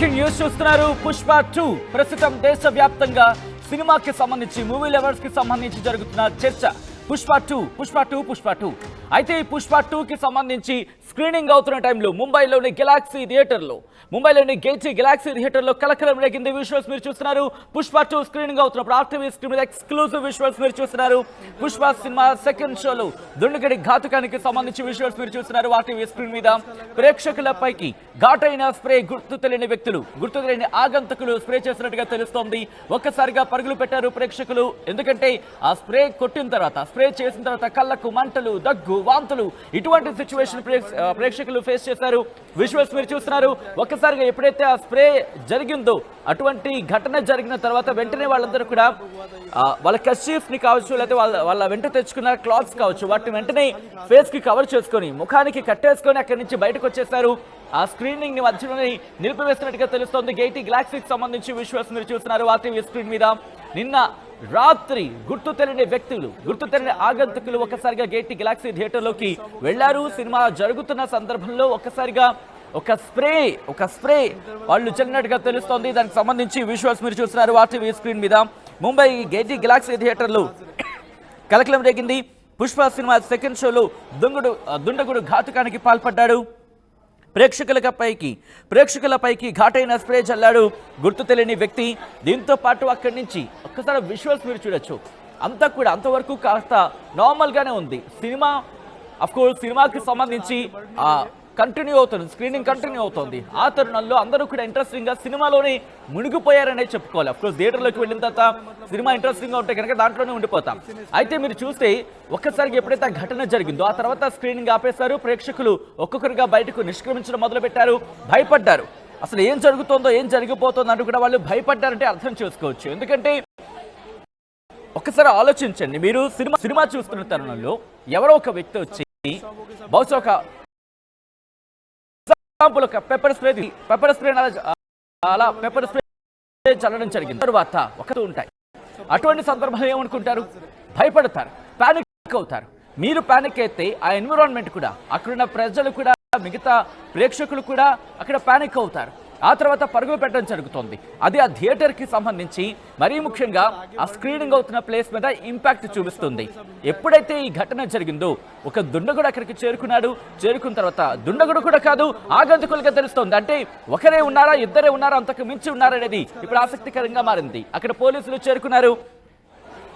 Breaking news చూస్తున్నారు. పుష్ప 2 ప్రస్తుతం దేశవ్యాప్తంగా సినిమాకి సంబంధించి మూవీ లవర్స్ కి సంబంధించి జరుగుతున్న చర్చ. పుష్ప 2 అయితే ఈ పుష్ప 2కి సంబంధించి స్క్రీనింగ్ అవుతున్న టైంలో ముంబైలోని గెలాక్సీ థియేటర్లో గేటీ గెలాక్సీ థియేటర్లో కలకలం రేగింది. విజువల్స్ మీరు చూస్తున్నారు. పుష్ప 2 స్క్రీనింగ్ అవుతున్నప్పుడు ఆర్టీవీ స్క్రీన్ మీద ఎక్స్క్లూజివ్ విజువల్స్ మీరు చూస్తున్నారు. పుష్ప సినిమా సెకండ్ షోలో దుండగడి ఘాతుకానికి సంబంధించి విజువల్స్ మీరు చూస్తున్నారు. ఆర్టీవీ స్క్రీన్ మీద ప్రేక్షకులపైకి ఘాటైన స్ప్రే, గుర్తు తెలియని వ్యక్తులు, గుర్తు తెలియని ఆగంతకులు స్ప్రే చేసినట్టుగా తెలుస్తోంది. ఒక్కసారిగా పరుగులు పెట్టారు ప్రేక్షకులు. ఎందుకంటే ఆ స్ప్రే కొట్టిన తర్వాత, స్ప్రే చేసిన తర్వాత కళ్ళకు మంటలు, దగ్గు, వాంతులు, ఇటువంటి సిచ్యువేషన్ ప్రేక్షకులు ఫేస్ చేశారు. విజువల్స్ మీరు చూస్తున్నారు. ఒక్కసారిగా ఎప్పుడైతే ఆ స్ప్రే జరిగిందో, అటువంటి ఘటన జరిగిన తర్వాత వెంటనే వాళ్ళందరూ కూడా వాళ్ళ కర్చీఫ్ ని కావచ్చు, లేకపోతే వాళ్ళ వెంట తెచ్చుకున్న క్లాత్స్ కావచ్చు, వాటిని వెంటనే ఫేస్ కి కవర్ చేసుకొని, ముఖానికి కట్టేసుకొని అక్కడి నుంచి బయటకు వచ్చేసారు. ఆ స్క్రీనింగ్ ని మధ్యలోనే నిలిపివేస్తున్నట్టుగా తెలుస్తోంది. గేటీ గెలాక్సీకి సంబంధించి విజువల్స్ మీరు చూస్తున్నారు ఆర్టీవీ స్క్రీన్ మీద. నిన్న రాత్రి గుర్తు తెలియని వ్యక్తులు, గుర్తు తెలియని ఆగంతకులు ఒక్కసారిగా గేటీ గెలాక్సీ థియేటర్లోకి వెళ్లారు. సినిమా జరుగుతున్న సందర్భంలో ఒక్కసారిగా ఒక స్ప్రే వాళ్ళు చెల్లినట్టుగా తెలుస్తోంది. దానికి సంబంధించి విజువల్స్ మీరు చూస్తున్నారు ఆర్టీవీ స్క్రీన్ మీద. ముంబై గేటీ గెలాక్సీ థియేటర్లో కలకలం రేగింది. పుష్ప సినిమా సెకండ్ షోలో దుండగుడు ఘాతుకానికి పాల్పడ్డాడు. ప్రేక్షకులపైకి ఘాటైన స్ప్రే చల్లాడు గుర్తు తెలియని వ్యక్తి. దీంతో పాటు అక్కడి నుంచి ఒక్కసారి విజువల్స్ మీరు చూడొచ్చు. అంతవరకు కాస్త నార్మల్గానే ఉంది సినిమా. అఫ్కోర్స్ సినిమాకి సంబంధించి కంటిన్యూ అవుతుంది, స్క్రీనింగ్ కంటిన్యూ అవుతుంది. ఆ తరుణంలో అందరూ కూడా ఇంట్రెస్టింగ్గా సినిమాలోనే మునిగిపోయారనే చెప్పుకోవాలి. అఫ్కోర్స్ థియేటర్లోకి వెళ్ళిన తర్వాత సినిమా ఇంట్రెస్టింగ్గా ఉంటే కనుక దాంట్లోనే ఉండిపోతాం. అయితే మీరు చూస్తే ఒక్కసారికి ఎప్పుడైతే ఆ ఘటన జరిగిందో ఆ తర్వాత స్క్రీనింగ్ ఆపేశారు. ప్రేక్షకులు ఒక్కొక్కరిగా బయటకు నిష్క్రమించడం మొదలుపెట్టారు. భయపడ్డారు. అసలు ఏం జరుగుతుందో, ఏం జరిగిపోతుందో అంటూ కూడా వాళ్ళు భయపడ్డారంటే అర్థం చేసుకోవచ్చు. ఎందుకంటే ఒక్కసారి ఆలోచించండి, మీరు సినిమా చూస్తున్న తరుణంలో ఎవరో ఒక వ్యక్తి వచ్చి బహుశా ఒక పెప్పర్ స్ప్రే చల్లడం జరిగింది. తరువాత ఉంటాయి. అటువంటి సందర్భాలు ఏమనుకుంటారు? భయపడతారు, పానిక్ అవుతారు. మీరు పానిక్ అయితే ఆ ఎన్విరాన్మెంట్ కూడా, అక్కడున్న ప్రజలు కూడా, మిగతా ప్రేక్షకులు కూడా అక్కడ పానిక్ అవుతారు. ఆ తర్వాత పరుగులు పెట్టడం జరుగుతుంది. అది ఆ థియేటర్కి సంబంధించి మరీ ముఖ్యంగా ఆ స్క్రీనింగ్ అవుతున్న ప్లేస్ మీద ఇంపాక్ట్ చూపిస్తుంది. ఎప్పుడైతే ఈ ఘటన జరిగిందో ఒక దుండగుడు అక్కడికి చేరుకున్న తర్వాత దుండగుడు కూడా కాదు, ఆగంతకులుగా తెలుస్తోంది. అంటే ఒకరే ఉన్నారా, ఇద్దరే ఉన్నారా, అంతకు మించి ఉన్నారనేది ఇప్పుడు ఆసక్తికరంగా మారింది. అక్కడ పోలీసులు చేరుకున్నారు,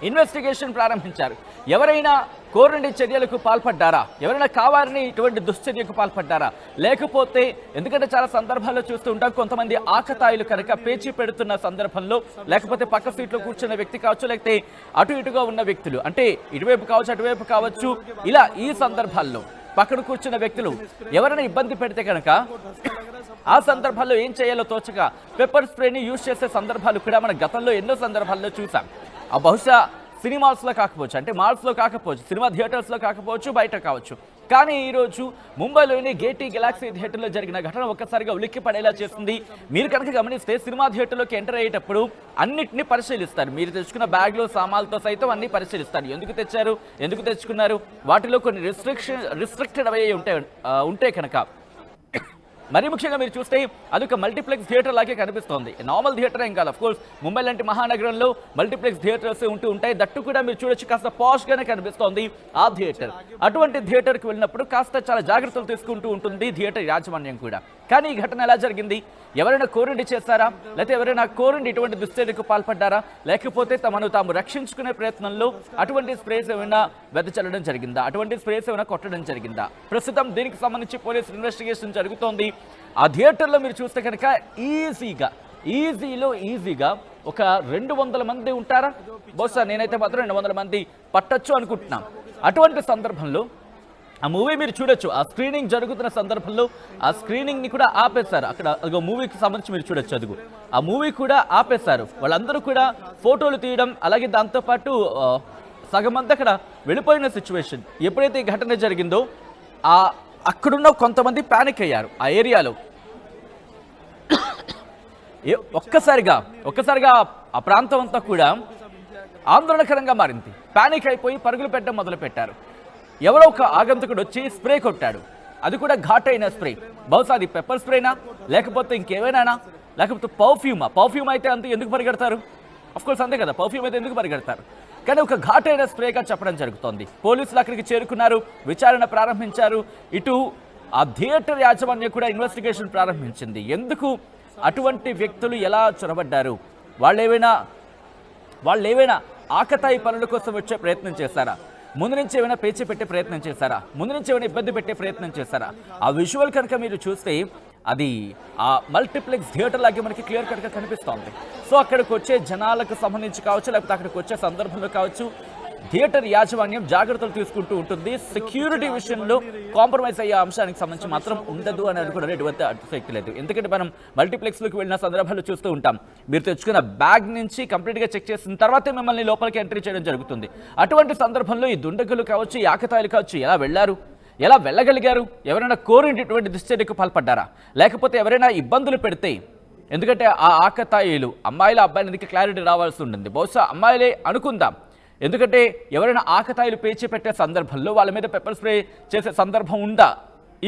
ఇన్వెస్టిగేషన్ ప్రారంభించారు. ఎవరైనా కోరని చర్యలకు పాల్పడ్డారా, ఎవరైనా కావాలని ఇటువంటి దుశ్చర్యకు పాల్పడ్డారా, లేకపోతే ఎందుకంటే చాలా సందర్భాల్లో చూస్తూ ఉంటాం, కొంతమంది ఆకతాయిలు కనుక పేచీ పెడుతున్న సందర్భంలో, లేకపోతే పక్క సీట్లో కూర్చున్న వ్యక్తి కావచ్చు, లేకపోతే అటు ఇటుగా ఉన్న వ్యక్తులు, అంటే ఇటువైపు కావచ్చు అటువైపు కావచ్చు, ఇలా ఈ సందర్భాల్లో పక్కన కూర్చున్న వ్యక్తులు ఎవరైనా ఇబ్బంది పెడితే కనుక ఆ సందర్భాల్లో ఏం చేయాలో తోచక పెప్పర్ స్ప్రేని యూజ్ చేసే సందర్భాలు కూడా మన గతంలో ఎన్నో సందర్భాల్లో చూసాం. ఆ బహుశా సినిమాస్లో కాకపోవచ్చు, అంటే మాల్స్లో కాకపోవచ్చు, సినిమా థియేటర్స్లో కాకపోవచ్చు, బయట కావచ్చు. కానీ ఈరోజు ముంబైలోని గేటీ గెలాక్సీ థియేటర్లో జరిగిన ఘటన ఒక్కసారిగా ఉలిక్కి పడేలా చేస్తుంది. మీరు కనుక గమనిస్తే సినిమా థియేటర్లోకి ఎంటర్ అయ్యేటప్పుడు అన్నిటిని పరిశీలిస్తారు. మీరు తెచ్చుకున్న బ్యాగ్లో సామాన్లతో సైతం అన్ని పరిశీలిస్తారు. ఎందుకు తెచ్చారు, ఎందుకు తెచ్చుకున్నారు, వాటిలో కొన్ని రిస్ట్రిక్టెడ్ అయ్యి ఉంటే కనుక. మరీ ముఖ్యంగా మీరు చూస్తే అదొక మల్టీప్లెక్స్ థియేటర్ లాగే కనిపిస్తోంది. నార్మల్ థియేటర్ ఏం కాదు. అఫ్కోర్స్ ముంబై లాంటి మహానగరంలో మల్టీప్లెక్స్ థియేటర్స్ ఉంటాయి. దట్టు కూడా మీరు చూడొచ్చు, కాస్త పాష్గానే కనిపిస్తోంది ఆ థియేటర్. అటువంటి థియేటర్కి వెళ్ళినప్పుడు కాస్త చాలా జాగ్రత్తలు తీసుకుంటూ ఉంటుంది థియేటర్ యాజమాన్యం కూడా. కానీ ఈ ఘటన ఎలా జరిగింది? ఎవరైనా కోరిండి చేశారా, లేకపోతే ఎవరైనా కోరిండి ఇటువంటి దుశ్చర్యకు పాల్పడ్డారా, లేకపోతే తమను తాము రక్షించుకునే ప్రయత్నంలో అటువంటి స్ప్రేస్ ఏమైనా వెదచల్లడం జరిగిందా, అటువంటి స్ప్రేస్ ఏమైనా కొట్టడం జరిగిందా? ప్రస్తుతం దీనికి సంబంధించి పోలీస్ ఇన్వెస్టిగేషన్ జరుగుతోంది. ఆ థియేటర్లో మీరు చూస్తే కనుక ఈజీగా ఒక 200 మంది ఉంటారా, బహుశా నేనైతే మాత్రం 200 మంది పట్టొచ్చు అనుకుంటున్నాం. అటువంటి సందర్భంలో ఆ మూవీ మీరు చూడొచ్చు. ఆ స్క్రీనింగ్ జరుగుతున్న సందర్భంలో ఆ స్క్రీనింగ్ని కూడా ఆపేశారు. అక్కడ అదిగో మూవీకి సంబంధించి మీరు చూడొచ్చు, అదిగో ఆ మూవీ కూడా ఆపేశారు. వాళ్ళందరూ కూడా ఫోటోలు తీయడం, అలాగే దాంతోపాటు సగం మంది అక్కడ వెళ్ళిపోయిన సిచ్యువేషన్. ఎప్పుడైతే ఈ ఘటన జరిగిందో అక్కడున్న కొంతమంది పానిక్ అయ్యారు ఆ ఏరియాలో. ఒక్కసారిగా ఆ ప్రాంతం అంతా కూడా ఆందోళనకరంగా మారింది. పానిక్ అయిపోయి పరుగులు పెట్టడం మొదలుపెట్టారు. ఎవరో ఒక ఆగంతకుడు వచ్చి స్ప్రే కొట్టాడు. అది కూడా ఘాటైన స్ప్రే. బహుశా అది పెప్పర్ స్ప్రేనా, లేకపోతే ఇంకేమైనా, లేకపోతే పర్ఫ్యూమ్ అయితే అంత ఎందుకు పరిగెడతారు? కోర్స్ అంతే కదా, పర్ఫ్యూమ్ అయితే ఎందుకు పరిగెడతారు? కానీ ఒక ఘాటైన స్ప్రేగా చెప్పడం జరుగుతోంది. పోలీసులు అక్కడికి చేరుకున్నారు, విచారణ ప్రారంభించారు. ఇటు ఆ థియేటర్ యాజమాన్యం కూడా ఇన్వెస్టిగేషన్ ప్రారంభించింది. ఎందుకు అటువంటి వ్యక్తులు ఎలా చొరబడ్డారు? వాళ్ళేమైనా ఆకతాయి పనుల కోసం వచ్చే ప్రయత్నం చేశారా? ముందు నుంచి ఏమైనా పేచి పెట్టే ప్రయత్నం చేశారా? ముందు నుంచి ఏమైనా ఇబ్బంది పెట్టే ప్రయత్నం చేశారా? ఆ విజువల్ కనుక మీరు చూస్తే అది ఆ మల్టీప్లెక్స్ థియేటర్ లాగే మనకి క్లియర్ కట్గా కనిపిస్తోంది. సో అక్కడికి వచ్చే జనాలకు సంబంధించి కావచ్చు, లేకపోతే అక్కడికి వచ్చే సందర్భంలో కావచ్చు, థియేటర్ యాజమాన్యం జాగ్రత్తలు తీసుకుంటూ ఉంటుంది. సెక్యూరిటీ విషయంలో కాంప్రమైజ్ అయ్యే అంశానికి సంబంధించి మాత్రం ఉండదు అని అనుకోవడం ఎటువంటి అతిశక్తి లేదు. ఎందుకంటే మనం మల్టీప్లెక్స్లోకి వెళ్ళిన సందర్భాలు చూస్తూ ఉంటాం. మీరు తెచ్చుకున్న బ్యాగ్ నుంచి కంప్లీట్గా చెక్ చేసిన తర్వాతే మిమ్మల్ని లోపలికి ఎంట్రీ చేయడం జరుగుతుంది. అటువంటి సందర్భంలో ఈ దుండగులు కావచ్చు, ఈ ఆకతాయిలు కావచ్చు ఎలా వెళ్ళారు, ఎలా వెళ్ళగలిగారు? ఎవరైనా కోరినటువంటి దుశ్చర్యకు పాల్పడ్డారా? లేకపోతే ఎవరైనా ఇబ్బందులు పెడితే? ఎందుకంటే ఆ ఆకతాయిలు అమ్మాయిల అబ్బాయిలకి క్లారిటీ రావాల్సి ఉంటుంది. బహుశా అమ్మాయిలే అనుకుందాం. ఎందుకంటే ఎవరైనా ఆకతాయిలు పేచి పెట్టే సందర్భంలో వాళ్ళ మీద పెప్పర్ స్ప్రే చేసే సందర్భం ఉందా?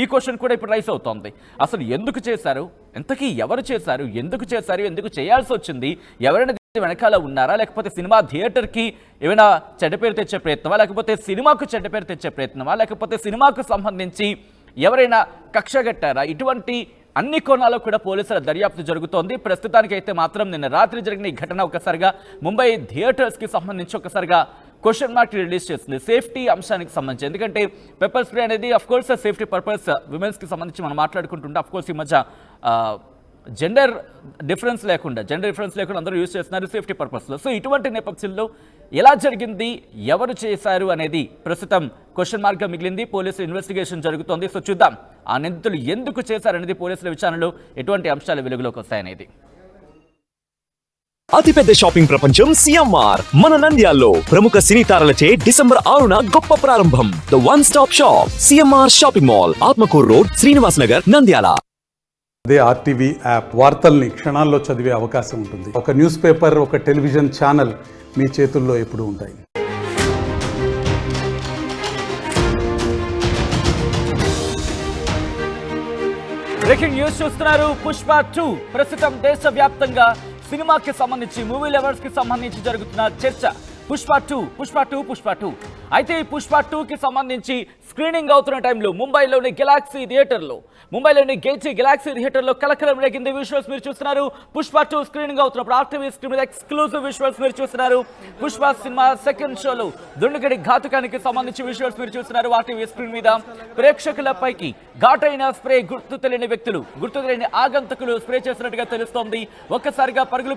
ఈ క్వశ్చన్ కూడా ఇప్పుడు రైస్ అవుతోంది. అసలు ఎందుకు చేశారు? ఎంతకీ ఎవరు చేశారు? ఎందుకు చేశారు? ఎందుకు చేయాల్సి వచ్చింది? ఎవరైనా వెనకాల ఉన్నారా? లేకపోతే సినిమా థియేటర్కి ఏమైనా చెడ్డ పేరు తెచ్చే ప్రయత్నమా? లేకపోతే సినిమాకు చెడ్డ పేరు తెచ్చే ప్రయత్నమా? లేకపోతే సినిమాకు సంబంధించి ఎవరైనా కక్షగట్టారా? ఇటువంటి అన్ని కోణాల్లో కూడా పోలీసుల దర్యాప్తు జరుగుతోంది. ప్రస్తుతానికి అయితే మాత్రం నిన్న రాత్రి జరిగిన ఈ ఘటన ఒకసారిగా ముంబై థియేటర్స్కి సంబంధించి ఒకసారిగా క్వశ్చన్ మార్క్ రిలీజ్ చేస్తుంది సేఫ్టీ అంశానికి సంబంధించి. ఎందుకంటే పెప్పర్ స్ప్రే అనేది అఫ్కోర్స్ సేఫ్టీ పర్పస్ విమెన్స్కి సంబంధించి మనం మాట్లాడుకుంటుంటే అఫ్కోర్స్ ఈ మధ్య జెండర్ డిఫరెన్స్ లేకుండా అందరూ యూజ్ చేస్తున్నారు సేఫ్టీ పర్పస్లో. సో ఇటువంటి నేపథ్యంలో ఎలా జరిగింది, ఎవరు చేశారు అనేది ప్రస్తుతం క్వశ్చన్ మార్క్గా మిగిలింది. పోలీసులు ఇన్వెస్టిగేషన్ జరుగుతోంది. సో చూద్దాం ఆ నిందితులు ఎందుకు చేశారనేది పోలీసుల విచారణలో ఎటువంటి అంశాలు వెలుగులోకి వస్తాయనేది. అతిపెద్ద షాపింగ్ ప్రపంచం సిఎంఆర్ మన నంద్యాలలో ప్రముఖ సినీ తారలచే డిసెంబర్ 6న గొప్ప ప్రారంభం. The one stop shop CMR shopping mall, Atmakur road, Srinivas Nagar, Nandyal. అదే ఆర్టీవీ యాప్ వార్తల్ని క్షణాల్లో చదివే అవకాశం ఉంటుంది. ఒక న్యూస్ పేపర్, ఒక టెలివిజన్ ఛానల్ మీ చేతుల్లో ఎప్పుడూ ఉంటాయి. బ్రేకింగ్ న్యూస్ చూస్తున్నారు. పుష్ప 2 ప్రస్తుతం దేశవ్యాప్తంగా సినిమాకి సంబంధించి, మూవీ లవర్స్ కి సంబంధించి జరుగుతున్న చర్చ. పుష్ప 2 అయితే ఈ పుష్ప 2కి సంబంధించి స్క్రీనింగ్ అవుతున్న టైంలో ముంబైలోని గేజీ గెలాక్సీ థియేటర్లో కలకలం రేగింది. విజువల్స్ మీరు చూస్తున్నారు. పుష్ప 2 స్క్రీనింగ్ అవుతున్నప్పుడు ఆర్టీవీ స్క్రీన్ మీద ఎక్స్క్లూజివ్ విజువల్స్ మీరు చూస్తున్నారు. పుష్ప సినిమా సెకండ్ షోలో దుండగడి ఘాతుకానికి సంబంధించి విజువల్స్ మీరు చూస్తున్నారు. ఆర్టీవీ స్క్రీన్ మీద ప్రేక్షకులపైకి ఘాటైన స్ప్రే, గుర్తు తెలియని వ్యక్తులు, గుర్తు తెలియని ఆగంతకులు స్ప్రే చేసినట్టుగా తెలుస్తోంది. ఒక్కసారిగా పరుగులు